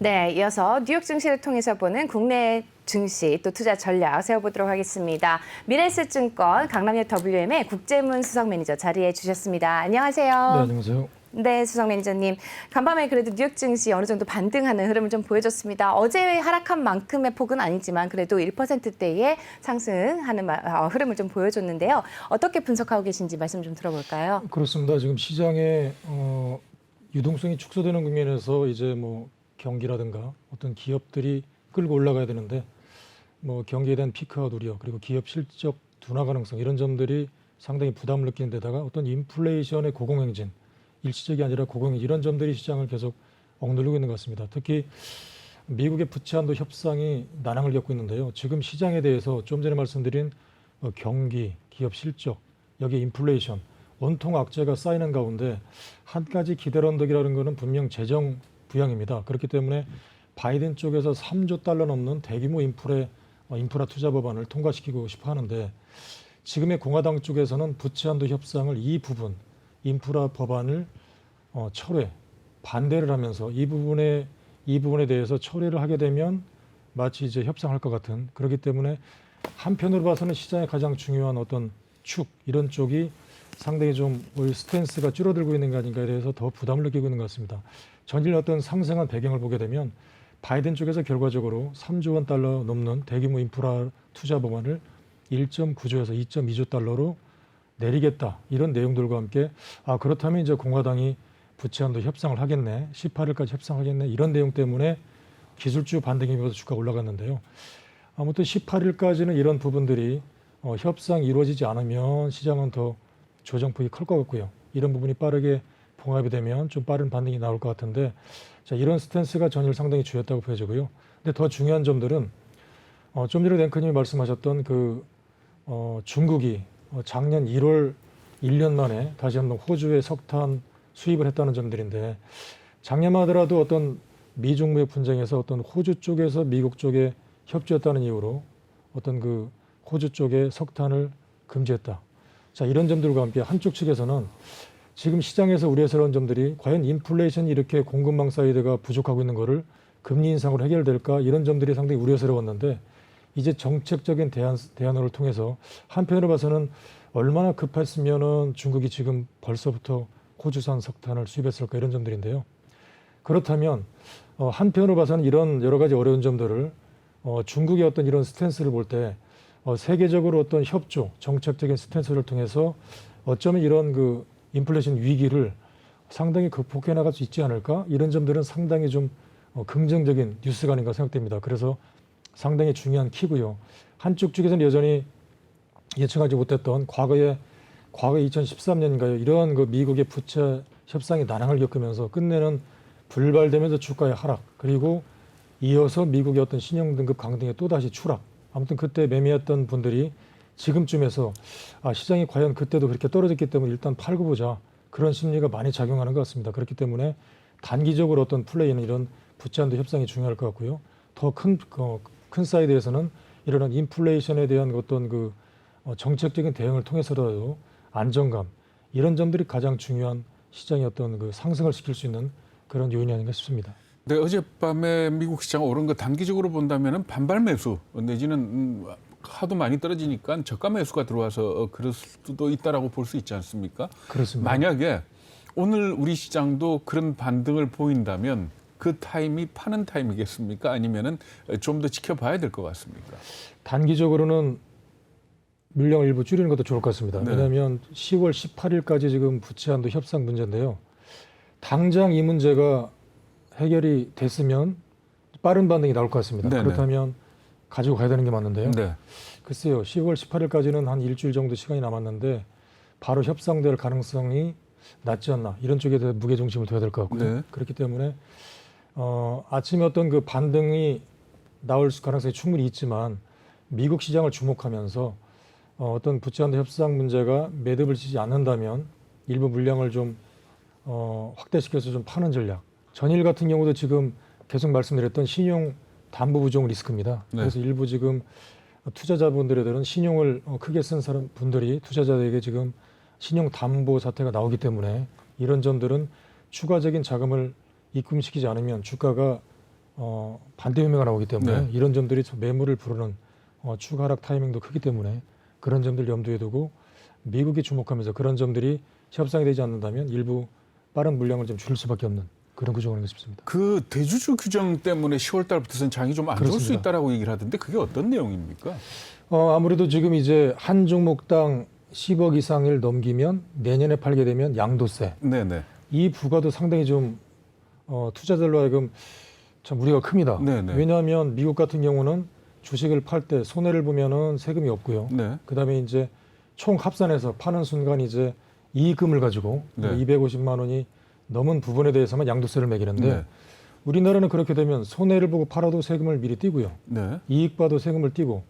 네, 이어서 뉴욕 증시를 통해서 보는 국내 증시 또 투자 전략 세워보도록 하겠습니다. 미래에셋증권 강남역 WM의 국제문 수석 매니저 자리해 주셨습니다. 안녕하세요. 네, 안녕하세요. 네, 수석 매니저님. 간밤에 그래도 뉴욕 증시 어느 정도 반등하는 흐름을 좀 보여줬습니다. 어제 하락한 만큼의 폭은 아니지만 그래도 1%대의 상승하는 흐름을 좀 보여줬는데요. 어떻게 분석하고 계신지 말씀 좀 들어볼까요? 그렇습니다. 지금 시장에 유동성이 축소되는 국면에서 이제 뭐 경기라든가 어떤 기업들이 끌고 올라가야 되는데 뭐 경기에 대한 피크아웃 우려 그리고 기업 실적 둔화 가능성 이런 점들이 상당히 부담을 느끼는 데다가 어떤 인플레이션의 고공행진 일시적이 아니라 고공행진 이런 점들이 시장을 계속 억누르고 있는 것 같습니다. 특히 미국의 부채 한도 협상이 난항을 겪고 있는데요. 지금 시장에 대해서 좀 전에 말씀드린 경기, 기업 실적, 여기 인플레이션, 온통 악재가 쌓이는 가운데 한 가지 기대 언덕이라는 것은 분명 재정 부양입니다. 그렇기 때문에 바이든 쪽에서 3조 달러 넘는 대규모 인프라 투자 법안을 통과시키고 싶어 하는데 지금의 공화당 쪽에서는 부채 한도 협상을 이 부분 인프라 법안을 철회 반대를 하면서 이 부분에 대해서 철회를 하게 되면 마치 이제 협상할 것 같은 그렇기 때문에 한편으로 봐서는 시장의 가장 중요한 어떤 축 이런 쪽이 상당히 좀 스탠스가 줄어들고 있는 게 아닌가에 대해서 더 부담을 느끼고 있는 것 같습니다. 전일 어떤 상승한 배경을 보게 되면 바이든 쪽에서 결과적으로 3조 원 달러 넘는 대규모 인프라 투자 법안을 1.9조에서 2.2조 달러로 내리겠다 이런 내용들과 함께 그렇다면 이제 공화당이 부채 한도 협상을 하겠네 18일까지 협상하겠네 이런 내용 때문에 기술주 반등에 비해서 주가가 올라갔는데요. 아무튼 18일까지는 이런 부분들이 협상이 이루어지지 않으면 시장은 더 조정폭이 클 것 같고요. 이런 부분이 빠르게 봉합이 되면 좀 빠른 반등이 나올 것 같은데 자, 이런 스탠스가 전일 상당히 주였다고 보여지고요. 근데 더 중요한 점들은 좀 전에 랭크님이 말씀하셨던 중국이 작년 1월 1년 만에 다시 한번 호주에 석탄 수입을 했다는 점들인데 작년만 하더라도 어떤 미중 무역 분쟁에서 어떤 호주 쪽에서 미국 쪽에 협조했다는 이유로 어떤 호주 쪽에 석탄을 금지했다. 자, 이런 점들과 함께 한쪽 측에서는 지금 시장에서 우려스러운 점들이 과연 인플레이션이 이렇게 공급망 사이드가 부족하고 있는 거를 금리 인상으로 해결될까 이런 점들이 상당히 우려스러웠는데 이제 정책적인 대안을 통해서 한편으로 봐서는 얼마나 급했으면은 중국이 지금 벌써부터 호주산 석탄을 수입했을까 이런 점들인데요. 그렇다면 한편으로 봐서는 이런 여러 가지 어려운 점들을 중국의 어떤 이런 스탠스를 볼 때 세계적으로 어떤 협조, 정책적인 스탠스를 통해서 어쩌면 이런 인플레이션 위기를 상당히 극복해 나갈 수 있지 않을까? 이런 점들은 상당히 좀 긍정적인 뉴스가 아닌가 생각됩니다. 그래서 상당히 중요한 키고요. 한쪽 쪽에서는 여전히 예측하지 못했던 과거에 2013년인가요? 이러한 미국의 부채 협상이 난항을 겪으면서 끝내는 불발되면서 주가의 하락 그리고 이어서 미국의 어떤 신용등급 강등의 또다시 추락 아무튼 그때 매매했던 분들이 지금쯤에서 시장이 과연 그때도 그렇게 떨어졌기 때문에 일단 팔고 보자 그런 심리가 많이 작용하는 것 같습니다. 그렇기 때문에 단기적으로 어떤 플레이는 이런 부채 한도 협상이 중요할 것 같고요. 더 큰 사이드에서는 이런 인플레이션에 대한 어떤 정책적인 대응을 통해서라도 안정감 이런 점들이 가장 중요한 시장의 어떤 상승을 시킬 수 있는 그런 요인이 아닌가 싶습니다. 네, 어젯밤에 미국 시장 오른 거 단기적으로 본다면 반발 매수 내지는 하도 많이 떨어지니까 저가 매수가 들어와서 그럴 수도 있다라고 볼 수 있지 않습니까? 그렇습니다. 만약에 오늘 우리 시장도 그런 반등을 보인다면 그 타임이 파는 타임이겠습니까? 아니면은 좀 더 지켜봐야 될 것 같습니까? 단기적으로는 물량을 일부 줄이는 것도 좋을 것 같습니다. 네. 왜냐하면 10월 18일까지 지금 부채 한도 협상 문제인데요. 당장 이 문제가 해결이 됐으면 빠른 반등이 나올 것 같습니다. 네네. 그렇다면 가지고 가야 되는 게 맞는데요. 네. 글쎄요. 10월 18일까지는 한 일주일 정도 시간이 남았는데 바로 협상될 가능성이 낮지 않나. 이런 쪽에 대해 무게중심을 둬야 될 것 같고요. 네. 그렇기 때문에 아침에 어떤 반등이 나올 가능성이 충분히 있지만 미국 시장을 주목하면서 어떤 부채 한도 협상 문제가 매듭을 지지 않는다면 일부 물량을 좀 확대시켜서 좀 파는 전략. 전일 같은 경우도 지금 계속 말씀드렸던 신용 담보 부족 리스크입니다. 네. 그래서 일부 지금 투자자분들에들은 신용을 크게 쓴 분들이 투자자에게 지금 신용 담보 사태가 나오기 때문에 이런 점들은 추가적인 자금을 입금시키지 않으면 주가가 반대 효명가 나오기 때문에 네. 이런 점들이 좀 매물을 부르는 추가 하락 타이밍도 크기 때문에 그런 점들 염두에 두고 미국이 주목하면서 그런 점들이 협상이 되지 않는다면 일부 빠른 물량을 좀 줄일 수밖에 없는 그런 구조가 아닌가 싶습니다. 그 대주주 규정 때문에 10월 달부터는 장이 좀 안 좋을 수 그렇습니다. 있다라고 얘기를 하던데 그게 어떤 내용입니까? 아무래도 지금 이제 한 종목당 10억 이상을 넘기면 내년에 팔게 되면 양도세 네네. 이 부과도 상당히 좀 투자자들로 하여금 참 우려가 큽니다. 네네. 왜냐하면 미국 같은 경우는 주식을 팔 때 손해를 보면은 세금이 없고요. 네. 그다음에 이제 총 합산해서 파는 순간 이제 이익금을 가지고 네. 250만 원이 넘은 부분에 대해서만 양도세를 매기는데 네. 우리나라는 그렇게 되면 손해를 보고 팔아도 세금을 미리 띄고요. 네. 이익 봐도 세금을 띄고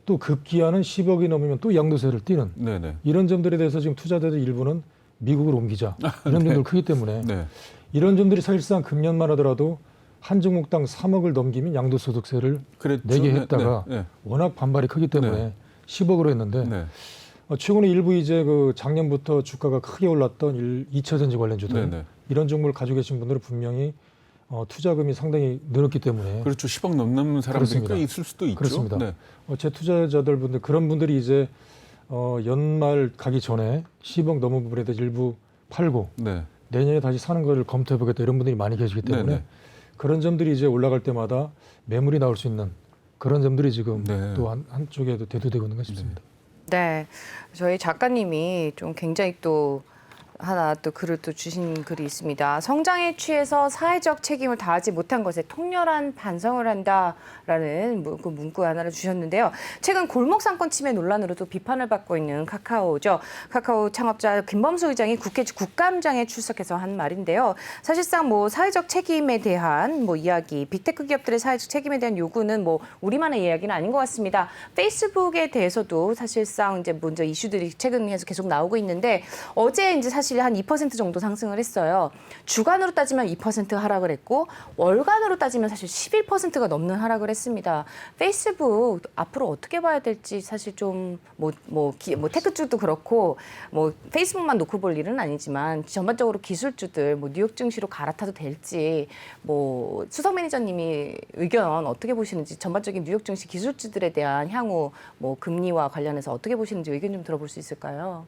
또 급기야는 10억이 넘으면 또 양도세를 띄는 네네. 이런 점들에 대해서 지금 투자자들 일부는 미국으로 옮기자 이런 점들 크기 때문에 네. 이런 점들이 사실상 금년만 하더라도 한 종목당 3억을 넘기면 양도소득세를 그랬죠. 내게 네, 했다가 네, 워낙 반발이 크기 때문에 네. 10억으로 했는데 네. 최근에 일부 이제 그 작년부터 주가가 크게 올랐던 2차전지 관련주들 네, 네. 이런 종목을 가지고 계신 분들은 분명히 투자금이 상당히 늘었기 때문에 그렇죠. 10억 넘는 사람들이 그렇습니다. 꽤 있을 수도 있죠. 그렇습니다. 네. 제 투자자들 분들 그런 분들이 이제 연말 가기 전에 10억 넘은 부분에 대해서 일부 팔고 네. 내년에 다시 사는 거를 검토해 보겠다 이런 분들이 많이 계시기 때문에 네네. 그런 점들이 이제 올라갈 때마다 매물이 나올 수 있는 그런 점들이 지금 네. 또 한쪽에도 대두되고 있는 것 싶습니다. 네, 저희 작가님이 좀 굉장히 또 하나 또 글을 또 주신 글이 있습니다. 성장에 취해서 사회적 책임을 다하지 못한 것에 통렬한 반성을 한다라는 그 문구 하나를 주셨는데요. 최근 골목 상권 침해 논란으로도 비판을 받고 있는 카카오죠. 카카오 창업자 김범수 의장이 국회 국감장에 출석해서 한 말인데요. 사실상 뭐 사회적 책임에 대한 뭐 이야기, 빅테크 기업들의 사회적 책임에 대한 요구는 뭐 우리만의 이야기는 아닌 것 같습니다. 페이스북에 대해서도 사실상 이제 먼저 이슈들이 최근에서 계속 나오고 있는데 어제 이제 사실 한 2% 정도 상승을 했어요. 주간으로 따지면 2% 하락을 했고 월간으로 따지면 사실 11%가 넘는 하락을 했습니다. 페이스북 앞으로 어떻게 봐야 될지 사실 좀 뭐 테크주도 그렇고 뭐 페이스북만 놓고 볼 일은 아니지만 전반적으로 기술주들 뭐 뉴욕 증시로 갈아타도 될지 뭐 수석 매니저님이 의견 어떻게 보시는지 전반적인 뉴욕 증시 기술주들에 대한 향후 뭐 금리와 관련해서 어떻게 보시는지 의견 좀 들어볼 수 있을까요?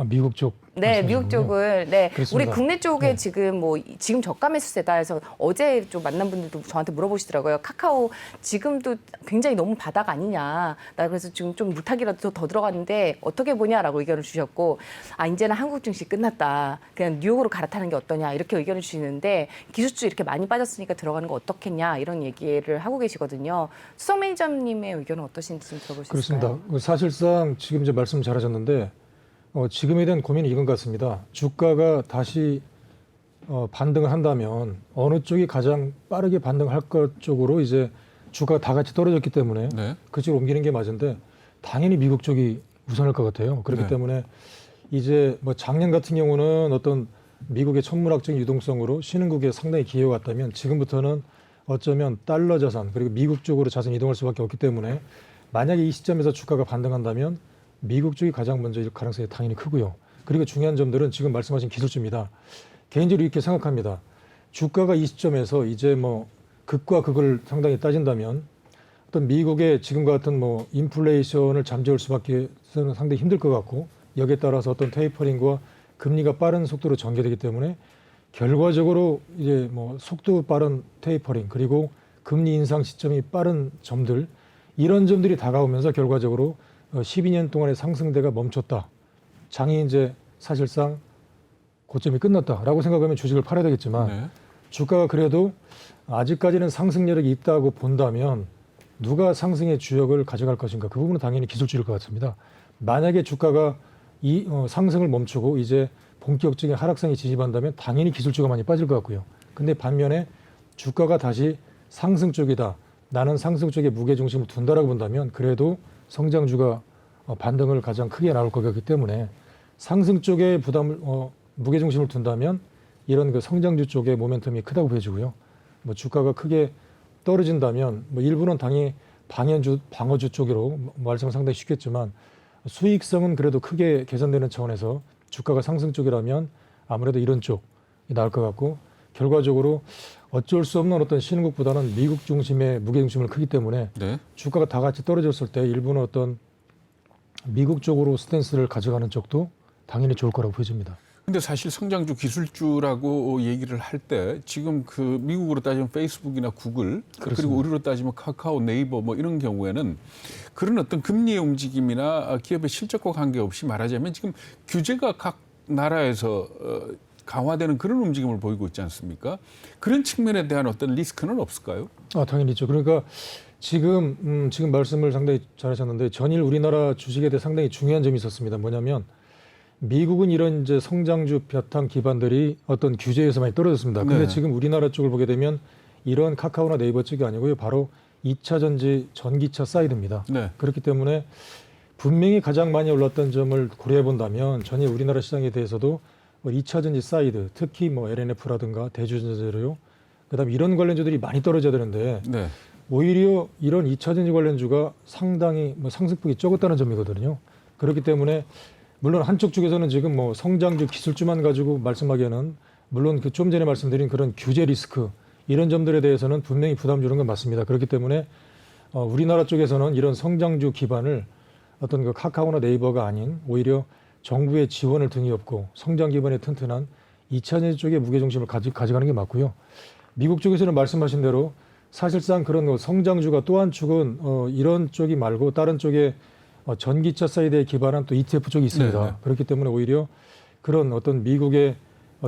미국 쪽. 네, 미국 쪽을 네, 우리 그렇습니다. 국내 쪽에 네. 지금 저가 매수세다 해서 어제 좀 만난 분들도 저한테 물어보시더라고요. 카카오 지금도 굉장히 너무 바닥 아니냐. 나 그래서 지금 좀 물타기라도 더 들어갔는데 어떻게 보냐라고 의견을 주셨고, 이제는 한국 증시 끝났다. 그냥 뉴욕으로 갈아타는 게 어떠냐 이렇게 의견을 주시는데 기술주 이렇게 많이 빠졌으니까 들어가는 거 어떻겠냐 이런 얘기를 하고 계시거든요. 수석 매니저님의 의견은 어떠신지 좀 들어볼 수 있을까요? 그렇습니다. 사실상 지금 이제 말씀 잘하셨는데 지금에 대한 고민이 이건 같습니다. 주가가 다시 반등을 한다면 어느 쪽이 가장 빠르게 반등할 것 쪽으로 이제 주가가 다 같이 떨어졌기 때문에 네. 그쪽으로 옮기는 게 맞은데 당연히 미국 쪽이 우선할 것 같아요. 그렇기 네. 때문에 이제 뭐 작년 같은 경우는 어떤 미국의 천문학적인 유동성으로 신흥국에 상당히 기회가 왔다면 지금부터는 어쩌면 달러 자산 그리고 미국 쪽으로 자산 이동할 수밖에 없기 때문에 만약에 이 시점에서 주가가 반등한다면 미국 쪽이 가장 먼저 일 가능성이 당연히 크고요. 그리고 중요한 점들은 지금 말씀하신 기술주입니다. 개인적으로 이렇게 생각합니다. 주가가 이 시점에서 이제 뭐 극과 극을 상당히 따진다면 어떤 미국의 지금과 같은 뭐 인플레이션을 잠재울 수밖에 는 상당히 힘들 것 같고 여기에 따라서 어떤 테이퍼링과 금리가 빠른 속도로 전개되기 때문에 결과적으로 이제 뭐 속도 빠른 테이퍼링 그리고 금리 인상 시점이 빠른 점들 이런 점들이 다가오면서 결과적으로 12년 동안의 상승대가 멈췄다. 장이 이제 사실상 고점이 끝났다라고 생각하면 주식을 팔아야 되겠지만 네. 주가가 그래도 아직까지는 상승력이 있다고 본다면 누가 상승의 주역을 가져갈 것인가 그 부분은 당연히 기술주일 것 같습니다. 만약에 주가가 이 상승을 멈추고 이제 본격적인 하락성이 지지한다면 당연히 기술주가 많이 빠질 것 같고요. 근데 반면에 주가가 다시 상승 쪽이다. 나는 상승 쪽에 무게중심을 둔다라고 본다면 그래도 성장주가 반등을 가장 크게 나올 거기 때문에 상승 쪽에 부담을 무게중심을 둔다면 이런 그 성장주 쪽의 모멘텀이 크다고 보여지고요. 뭐 주가가 크게 떨어진다면 뭐 일부는 당연히 방어주 쪽으로 말씀은 상당히 쉽겠지만 수익성은 그래도 크게 개선되는 차원에서 주가가 상승 쪽이라면 아무래도 이런 쪽이 나올 것 같고 결과적으로 어쩔 수 없는 어떤 신흥국보다는 미국 중심의 무게 중심을 크기 때문에 네. 주가가 다 같이 떨어졌을 때 일부는 어떤 미국 쪽으로 스탠스를 가져가는 쪽도 당연히 좋을 거라고 보여집니다. 근데 사실 성장주 기술주라고 얘기를 할 때 지금 그 미국으로 따지면 페이스북이나 구글 그렇습니다. 그리고 우리로 따지면 카카오, 네이버 뭐 이런 경우에는 그런 어떤 금리의 움직임이나 기업의 실적과 관계없이 말하자면 지금 규제가 각 나라에서 강화되는 그런 움직임을 보이고 있지 않습니까? 그런 측면에 대한 어떤 리스크는 없을까요? 당연히 있죠. 그러니까 지금 말씀을 상당히 잘하셨는데 전일 우리나라 주식에 대해 상당히 중요한 점이 있었습니다. 뭐냐면 미국은 이런 이제 성장주 바탕 기반들이 어떤 규제에서 많이 떨어졌습니다. 근데 네. 지금 우리나라 쪽을 보게 되면 이런 카카오나 네이버 쪽이 아니고요. 바로 2차 전지 전기차 사이드입니다. 네. 그렇기 때문에 분명히 가장 많이 올랐던 점을 고려해 본다면 전일 우리나라 시장에 대해서도 2차 전지 사이드, 특히 뭐 LNF라든가 대주전자재료, 그다음에 이런 관련주들이 많이 떨어져야 되는데 네. 오히려 이런 2차 전지 관련주가 상당히 뭐 상승폭이 적었다는 점이거든요. 그렇기 때문에 물론 한쪽 쪽에서는 지금 뭐 성장주 기술주만 가지고 말씀하기에는 물론 그 좀 전에 말씀드린 그런 규제 리스크 이런 점들에 대해서는 분명히 부담 주는 건 맞습니다. 그렇기 때문에 우리나라 쪽에서는 이런 성장주 기반을 어떤 그 카카오나 네이버가 아닌 오히려 정부의 지원을 등에 업고 성장 기반이 튼튼한 2차 전지 쪽에 무게중심을 가져가는 게 맞고요. 미국 쪽에서는 말씀하신 대로 사실상 그런 성장주가 또 한 축은 이런 쪽이 말고 다른 쪽에 전기차 사이드에 기반한 또 ETF 쪽이 있습니다. 네네. 그렇기 때문에 오히려 그런 어떤 미국의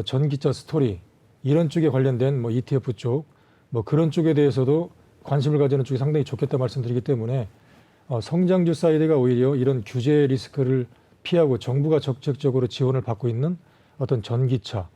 전기차 스토리 이런 쪽에 관련된 뭐 ETF 쪽 뭐 그런 쪽에 대해서도 관심을 가지는 쪽이 상당히 좋겠다 말씀드리기 때문에 성장주 사이드가 오히려 이런 규제 리스크를 피하고 정부가 적극적으로 지원을 받고 있는 어떤 전기차,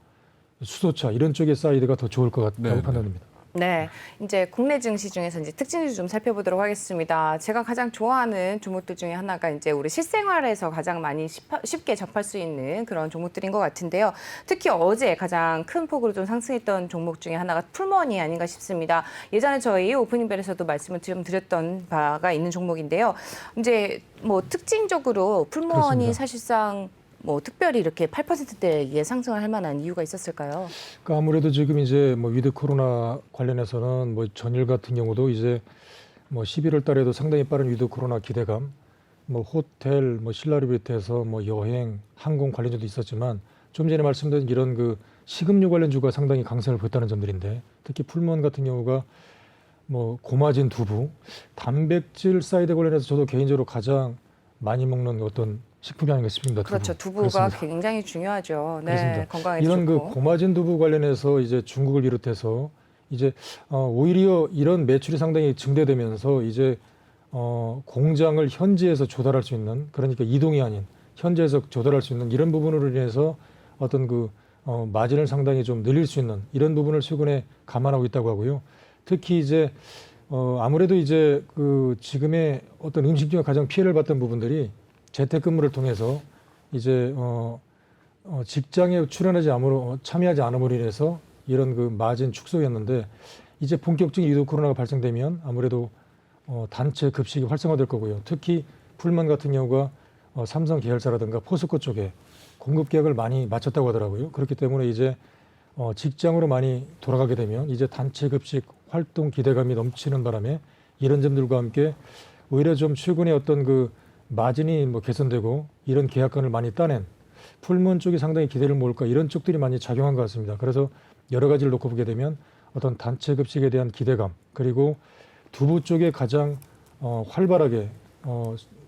수소차 이런 쪽의 사이드가 더 좋을 것 같다고 네네. 판단됩니다. 네, 이제 국내 증시 중에서 이제 특징주 좀 살펴보도록 하겠습니다. 제가 가장 좋아하는 종목들 중에 하나가 이제 우리 실생활에서 가장 많이 쉽게 접할 수 있는 그런 종목들인 것 같은데요. 특히 어제 가장 큰 폭으로 좀 상승했던 종목 중에 하나가 풀머니 아닌가 싶습니다. 예전에 저희 오프닝벨에서도 말씀을 좀 드렸던 바가 있는 종목인데요. 이제 뭐 특징적으로 풀머니 그렇습니다. 사실상 뭐 특별히 이렇게 8%대에 상승을 할 만한 이유가 있었을까요? 그러니까 아무래도 지금 이제 뭐 위드 코로나 관련해서는 뭐 전일 같은 경우도 이제 뭐 11월 달에도 상당히 빠른 위드 코로나 기대감, 뭐 호텔, 뭐 신라를 비롯해서 뭐 여행, 항공 관련주도 있었지만 좀 전에 말씀드린 이런 그 식음료 관련주가 상당히 강세를 보였다는 점들인데 특히 풀먼 같은 경우가 뭐 고마진 두부, 단백질 사이드 관련해서 저도 개인적으로 가장 많이 먹는 어떤 식품이 아닌가 싶습니다. 두부. 그렇죠. 두부가 그렇습니다. 굉장히 중요하죠. 네, 그렇습니다. 건강에 이런 그 좋고. 고마진 두부 관련해서 이제 중국을 비롯해서 이제 오히려 이런 매출이 상당히 증대되면서 이제 공장을 현지에서 조달할 수 있는 그러니까 이동이 아닌 현지에서 조달할 수 있는 이런 부분으로 인해서 어떤 그 마진을 상당히 좀 늘릴 수 있는 이런 부분을 최근에 감안하고 있다고 하고요. 특히 이제 아무래도 이제 그 지금의 어떤 음식 중에 가장 피해를 봤던 부분들이 재택근무를 통해서 이제 직장에 참여하지 않음으로 인해서 이런 그 마진 축소였는데 이제 본격적인 위드 코로나가 발생되면 아무래도 단체 급식이 활성화될 거고요. 특히 풀먼 같은 경우가 삼성 계열사라든가 포스코 쪽에 공급 계약을 많이 마쳤다고 하더라고요. 그렇기 때문에 이제 직장으로 많이 돌아가게 되면 이제 단체 급식 활동 기대감이 넘치는 바람에 이런 점들과 함께 오히려 좀 최근에 어떤 그 마진이 뭐 개선되고 이런 계약권을 많이 따낸 풀문 쪽이 상당히 기대를 모을까 이런 쪽들이 많이 작용한 것 같습니다. 그래서 여러 가지를 놓고 보게 되면 어떤 단체 급식에 대한 기대감 그리고 두부 쪽에 가장 활발하게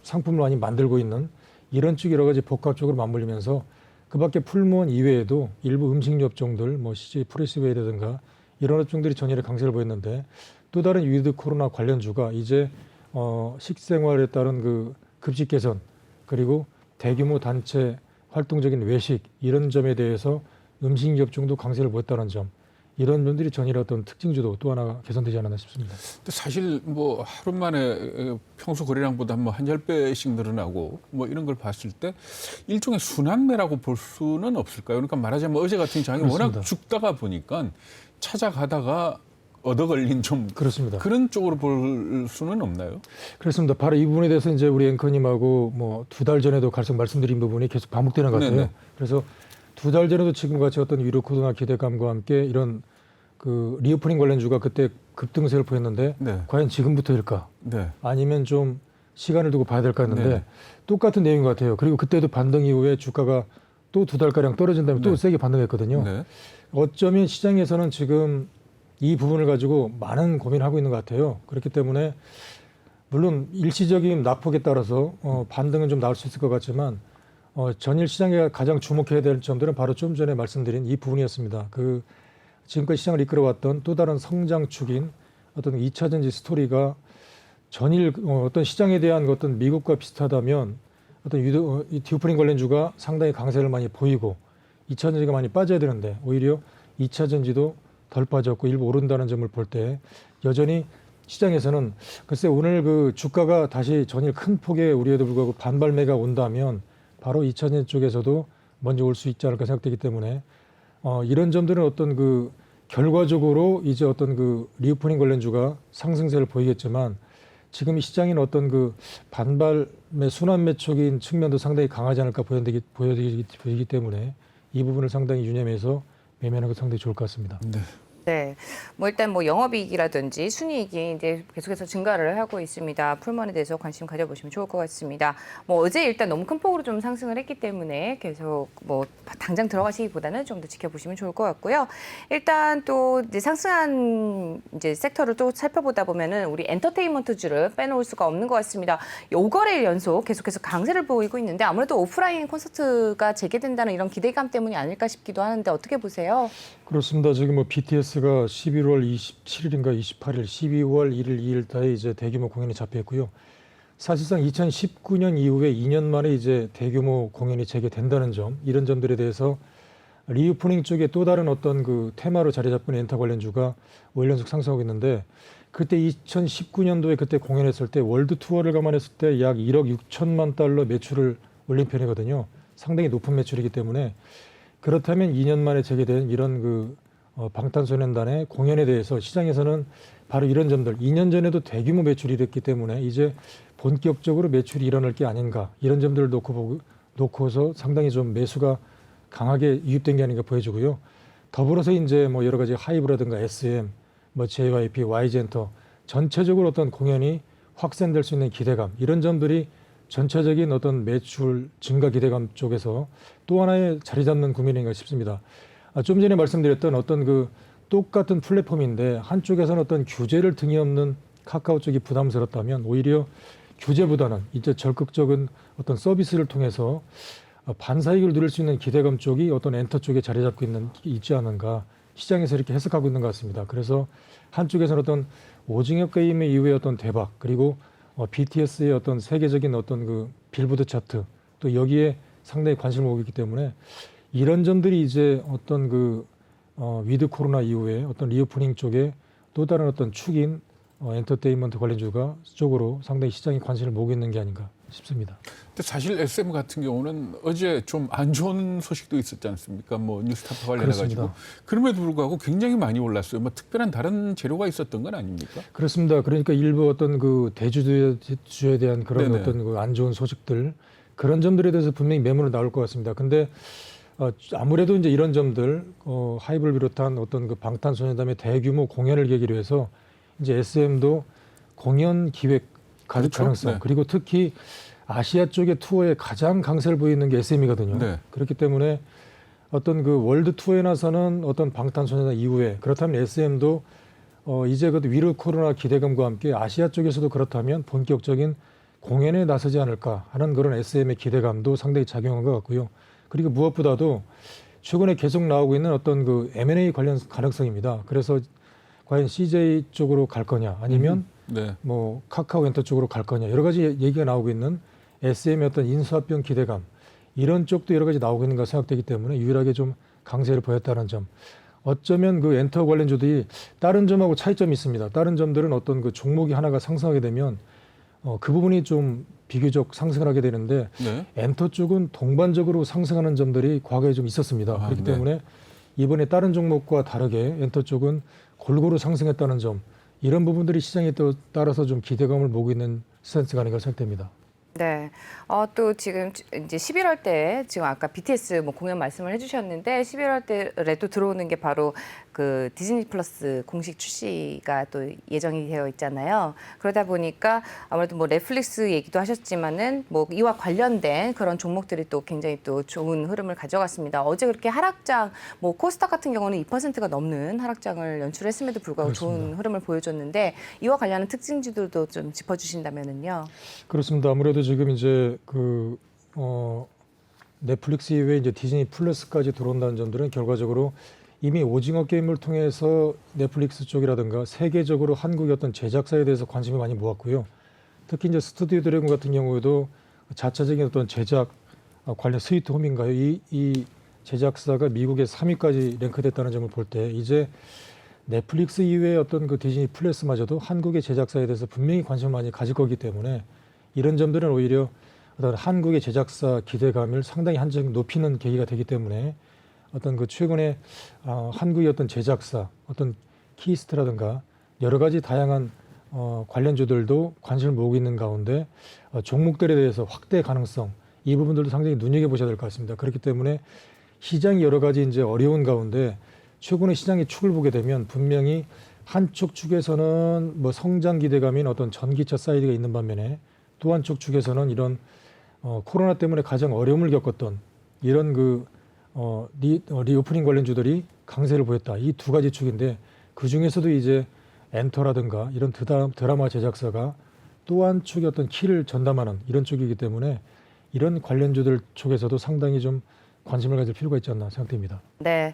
상품을 많이 만들고 있는 이런 쪽 여러 가지 복합적으로 맞물리면서 그밖에 풀문 이외에도 일부 음식료 업종들 뭐 CJ 프레시웨이라든가 이런 업종들이 전일에 강세를 보였는데 또 다른 위드 코로나 관련주가 이제 식생활에 따른 그 급식 개선 그리고 대규모 단체 활동적인 외식 이런 점에 대해서 음식 업종도 강세를 보였다는 점 이런 면들이 전일의 어떤 특징주도 또 하나 개선되지 않았나 싶습니다. 근데 사실 뭐 하루 만에 평소 거래량보다 뭐 한 10배씩 늘어나고 뭐 이런 걸 봤을 때 일종의 순환매라고 볼 수는 없을까요? 그러니까 말하자면 어제 같은 장이 그렇습니다. 워낙 죽다가 보니까 찾아가다가 얻어 걸린 좀 그렇습니다. 그런 쪽으로 볼 수는 없나요? 그렇습니다. 바로 이 부분에 대해서 이제 우리 앵커님하고 뭐 2달 전에도 계속 말씀드린 부분이 계속 반복되는 것 같아요. 네네. 그래서 2달 전에도 지금 같이 어떤 위로 코로나 기대감과 함께 이런 그 리오프닝 관련주가 그때 급등세를 보였는데 네. 과연 지금부터일까? 네. 아니면 좀 시간을 두고 봐야 될까 했는데 네. 똑같은 내용인 것 같아요. 그리고 그때도 반등 이후에 주가가 또 2달가량 떨어진 다음에 또 네. 세게 반등했거든요. 네. 어쩌면 시장에서는 지금 이 부분을 가지고 많은 고민을 하고 있는 것 같아요. 그렇기 때문에 물론 일시적인 낙폭에 따라서 반등은 좀 나올 수 있을 것 같지만 전일 시장에 가장 주목해야 될 점들은 바로 좀 전에 말씀드린 이 부분이었습니다. 그 지금까지 시장을 이끌어왔던 또 다른 성장축인 어떤 2차 전지 스토리가 전일 어떤 시장에 대한 어떤 미국과 비슷하다면 어떤 이 디오프닝 관련주가 상당히 강세를 많이 보이고 2차 전지가 많이 빠져야 되는데 오히려 2차 전지도 덜 빠졌고 일부 오른다는 점을 볼 때 여전히 시장에서는 글쎄 오늘 그 주가가 다시 전일 큰 폭의 우려에도 불구하고 반발매가 온다면 바로 2차 전지 쪽에서도 먼저 올 수 있지 않을까 생각되기 때문에 이런 점들은 어떤 그 결과적으로 이제 어떤 그 리오프닝 관련주가 상승세를 보이겠지만 지금 이 시장인 어떤 그 반발매 순환매촉인 측면도 상당히 강하지 않을까 보여지기 때문에 이 부분을 상당히 유념해서 매매하는 게 상당히 좋을 것 같습니다. 네. 네, 뭐 일단 뭐 영업이익이라든지 순이익이 이제 계속해서 증가를 하고 있습니다. 풀먼에 대해서 관심 가져보시면 좋을 것 같습니다. 뭐 어제 일단 너무 큰 폭으로 좀 상승을 했기 때문에 계속 뭐 당장 들어가시기보다는 좀 더 지켜보시면 좋을 것 같고요. 일단 또 이제 상승한 이제 섹터를 또 살펴보다 보면은 우리 엔터테인먼트주를 빼놓을 수가 없는 것 같습니다. 5거래일 연속 계속해서 강세를 보이고 있는데 아무래도 오프라인 콘서트가 재개된다는 이런 기대감 때문이 아닐까 싶기도 하는데 어떻게 보세요? 그렇습니다. 지금 뭐 BTS가 11월 27일인가 28일, 12월 1일, 2일자에 이제 대규모 공연이 잡혔고요. 사실상 2019년 이후에 2년 만에 이제 대규모 공연이 재개된다는 점, 이런 점들에 대해서 리오프닝 쪽에 또 다른 어떤 그 테마로 자리 잡은 엔터 관련주가 5일 연속 상승하고 있는데 그때 2019년도에 그때 공연했을 때 월드 투어를 감안했을 때 약 1억 6천만 달러 매출을 올린 편이거든요. 상당히 높은 매출이기 때문에 그렇다면 2년 만에 재개된 이런 그 방탄소년단의 공연에 대해서 시장에서는 바로 이런 점들 2년 전에도 대규모 매출이 됐기 때문에 이제 본격적으로 매출이 일어날 게 아닌가 이런 점들을 놓고서 상당히 좀 매수가 강하게 유입된 게 아닌가 보여지고요. 더불어서 이제 뭐 여러 가지 하이브라든가 SM, 뭐 JYP, YG엔터 전체적으로 어떤 공연이 확산될 수 있는 기대감 이런 점들이 전체적인 어떤 매출 증가 기대감 쪽에서 또 하나의 자리 잡는 국면인가 싶습니다. 좀 전에 말씀드렸던 어떤 그 똑같은 플랫폼인데 한쪽에서는 어떤 규제를 등에 업는 카카오 쪽이 부담스럽다면 오히려 규제보다는 이제 적극적인 어떤 서비스를 통해서 반사이익을 누릴 수 있는 기대감 쪽이 어떤 엔터 쪽에 자리 잡고 있지 않은가 시장에서 이렇게 해석하고 있는 것 같습니다. 그래서 한쪽에서는 어떤 오징어 게임 이후의 어떤 대박 그리고 BTS의 어떤 세계적인 어떤 그 빌보드 차트 또 여기에 상당히 관심을 보고 있기 때문에 이런 점들이 이제 어떤 그 위드 코로나 이후에 어떤 리오프닝 쪽에 또 다른 어떤 축인 엔터테인먼트 관련주가 쪽으로 상당히 시장이 관심을 모으고 있는 게 아닌가 싶습니다. 근데 사실 SM 같은 경우는 어제 좀 안 좋은 소식도 있었지 않습니까? 뭐 뉴스타파 관련해가지고 그럼에도 불구하고 굉장히 많이 올랐어요. 뭐 특별한 다른 재료가 있었던 건 아닙니까? 그렇습니다. 그러니까 일부 어떤 그 대주주에 대한 그런 네네. 어떤 그 안 좋은 소식들 그런 점들에 대해서 분명히 매물은 나올 것 같습니다. 근데 아무래도 이제 이런 점들 하이브를 비롯한 어떤 그 방탄소년단의 대규모 공연을 계기로 해서 이제 SM도 공연 기획 그렇죠? 가능성 네. 그리고 특히 아시아 쪽의 투어에 가장 강세를 보이는 게 SM이거든요. 네. 그렇기 때문에 어떤 그 월드 투어에 나서는 어떤 방탄소년단 이후에 그렇다면 SM도 이제 그 위드 코로나 기대감과 함께 아시아 쪽에서도 그렇다면 본격적인 공연에 나서지 않을까 하는 그런 SM의 기대감도 상당히 작용한 것 같고요. 그리고 무엇보다도 최근에 계속 나오고 있는 어떤 그 M&A 관련 가능성입니다. 그래서 과연 CJ 쪽으로 갈 거냐 아니면 네. 뭐 카카오엔터 쪽으로 갈 거냐 여러 가지 얘기가 나오고 있는 SM의 어떤 인수합병 기대감 이런 쪽도 여러 가지 나오고 있는 것 생각되기 때문에 유일하게 좀 강세를 보였다는 점. 어쩌면 그 엔터 관련주들이 다른 점하고 차이점이 있습니다. 다른 점들은 어떤 그 종목이 하나가 상승하게 되면 그 부분이 좀 비교적 상승을 하게 되는데 네. 엔터 쪽은 동반적으로 상승하는 점들이 과거에 좀 있었습니다. 그렇기 네. 때문에 이번에 다른 종목과 다르게 엔터 쪽은 골고루 상승했다는 점 이런 부분들이 시장에 또 따라서 좀 기대감을 모으고 있는 스탠스가 아닌가 생각됩니다. 네. 또 지금 이제 11월 때 지금 아까 BTS 뭐 공연 말씀을 해주셨는데 11월 달에 또 들어오는 게 바로 그 디즈니 플러스 공식 출시가 또 예정이 되어 있잖아요. 그러다 보니까 아무래도 뭐 넷플릭스 얘기도 하셨지만은 뭐 이와 관련된 그런 종목들이 또 굉장히 또 좋은 흐름을 가져갔습니다. 어제 그렇게 하락장, 뭐 코스닥 같은 경우는 2%가 넘는 하락장을 연출했음에도 불구하고 그렇습니다. 좋은 흐름을 보여줬는데 이와 관련한 특징주들도 좀 짚어주신다면은요. 그렇습니다. 아무래도 지금 이제 넷플릭스 이외에 이제 디즈니 플러스까지 들어온다는 점들은 결과적으로 이미 오징어 게임을 통해서 넷플릭스 쪽이라든가 세계적으로 한국의 어떤 제작사에 대해서 관심이 많이 모았고요. 특히 이제 스튜디오 드래곤 같은 경우에도 자체적인 어떤 제작 관련 스위트 홈인가요? 이 제작사가 미국의 3위까지 랭크됐다는 점을 볼 때 이제 넷플릭스 이외의 어떤 그 디즈니 플러스마저도 한국의 제작사에 대해서 분명히 관심을 많이 가질 거기 때문에 이런 점들은 오히려 어떤 한국의 제작사 기대감을 상당히 한층 높이는 계기가 되기 때문에 어떤 그 최근에 한국의 어떤 제작사, 어떤 키스트라든가 여러 가지 다양한 관련주들도 관심을 모으고 있는 가운데 종목들에 대해서 확대 가능성 이 부분들도 상당히 눈여겨보셔야 될 것 같습니다. 그렇기 때문에 시장이 여러 가지 이제 어려운 가운데 최근에 시장의 축을 보게 되면 분명히 한쪽 축에서는 뭐 성장 기대감인 어떤 전기차 사이드가 있는 반면에 또 한쪽 축에서는 이런 코로나 때문에 가장 어려움을 겪었던 이런 리오프닝 관련주들이 강세를 보였다. 이 두 가지 축인데 그 중에서도 이제 엔터라든가 이런 드라마 제작사가 또 한 축의 어떤 키를 전담하는 이런 쪽이기 때문에 이런 관련주들 쪽에서도 상당히 좀 관심을 가질 필요가 있지 않나 생각됩니다. 네,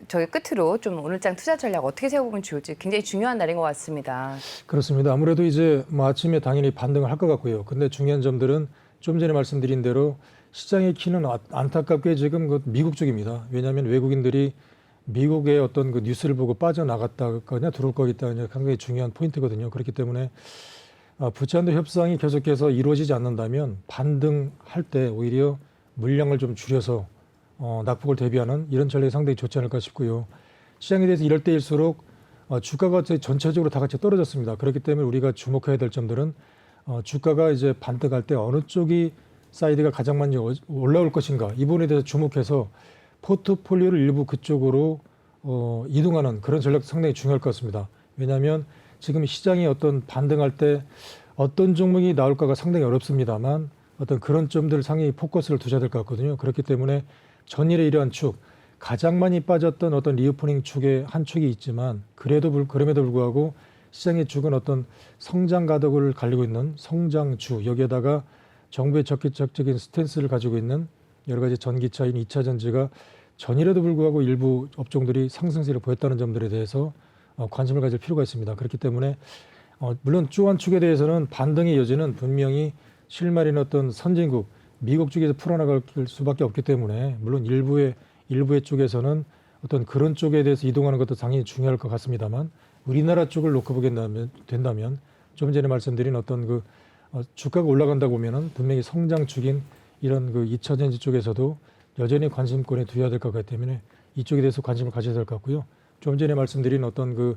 저희 끝으로 좀 오늘장 투자 전략 어떻게 세워보면 좋을지 굉장히 중요한 날인 것 같습니다. 그렇습니다. 아무래도 이제 뭐 아침에 당연히 반등을 할 것 같고요. 근데 중요한 점들은 좀 전에 말씀드린 대로 시장의 키는 안타깝게 지금 그 미국 쪽입니다. 왜냐하면 외국인들이 미국의 어떤 그 뉴스를 보고 빠져나갔다거나 들어올 거겠다는 상당히 중요한 포인트거든요. 그렇기 때문에 부채한도 협상이 계속해서 이루어지지 않는다면 반등할 때 오히려 물량을 좀 줄여서 낙폭을 대비하는 이런 전략이 상당히 좋지 않을까 싶고요. 시장에 대해서 이럴 때일수록 주가가 전체적으로 다 같이 떨어졌습니다. 그렇기 때문에 우리가 주목해야 될 점들은 주가가 이제 반등할 때 어느 쪽이 사이드가 가장 많이 올라올 것인가 이 부분에 대해서 주목해서 포트폴리오를 일부 그쪽으로 이동하는 그런 전략도 상당히 중요할 것 같습니다. 왜냐하면 지금 시장이 어떤 반등할 때 어떤 종목이 나올까가 상당히 어렵습니다만 어떤 그런 점들 상당히 포커스를 두셔야 될 것 같거든요. 그렇기 때문에 전일의 이러한 축, 가장 많이 빠졌던 어떤 리오프닝 축의 한 축이 있지만 그럼에도 불구하고 시장의 축은 어떤 성장 가독을 갈리고 있는 성장주, 여기에다가 정부의 적극적인 스탠스를 가지고 있는 여러 가지 전기차인 2차 전지가 전일에도 불구하고 일부 업종들이 상승세를 보였다는 점들에 대해서 관심을 가질 필요가 있습니다. 그렇기 때문에 물론 쭈한 축에 대해서는 반등의 여지는 분명히 실마리는 어떤 선진국 미국 쪽에서 풀어나갈 수밖에 없기 때문에 물론 일부의 쪽에서는 어떤 그런 쪽에 대해서 이동하는 것도 당연히 중요할 것 같습니다만 우리나라 쪽을 놓고 보게 된다면 좀 전에 말씀드린 어떤 주가가 올라간다고 보면은 분명히 성장축인 이런 2차 전지 쪽에서도 여전히 관심권에 두어야 될 것 같기 때문에 이쪽에 대해서 관심을 가져야 될 것 같고요. 좀 전에 말씀드린 어떤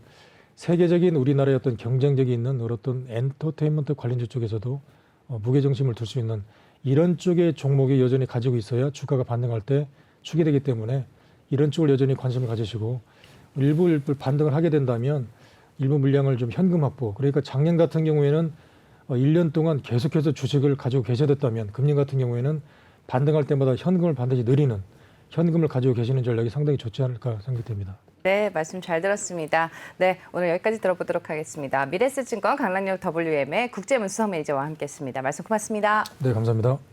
세계적인 우리나라의 어떤 경쟁력이 있는 어떤 엔터테인먼트 관련주 쪽에서도 무게중심을 둘 수 있는 이런 쪽의 종목이 여전히 가지고 있어야 주가가 반등할 때 축이 되기 때문에 이런 쪽을 여전히 관심을 가지시고 일부 반등을 하게 된다면 일부 물량을 좀 현금 확보 그러니까 작년 같은 경우에는 1년 동안 계속해서 주식을 가지고 계셔야 됐다면 금년 같은 경우에는 반등할 때마다 현금을 반드시 늘리는 현금을 가지고 계시는 전략이 상당히 좋지 않을까 생각됩니다. 네, 말씀 잘 들었습니다. 네, 오늘 여기까지 들어보도록 하겠습니다. 미래에셋증권 강남역 WM의 국제문수석 매니저와 함께했습니다. 말씀 고맙습니다. 네, 감사합니다.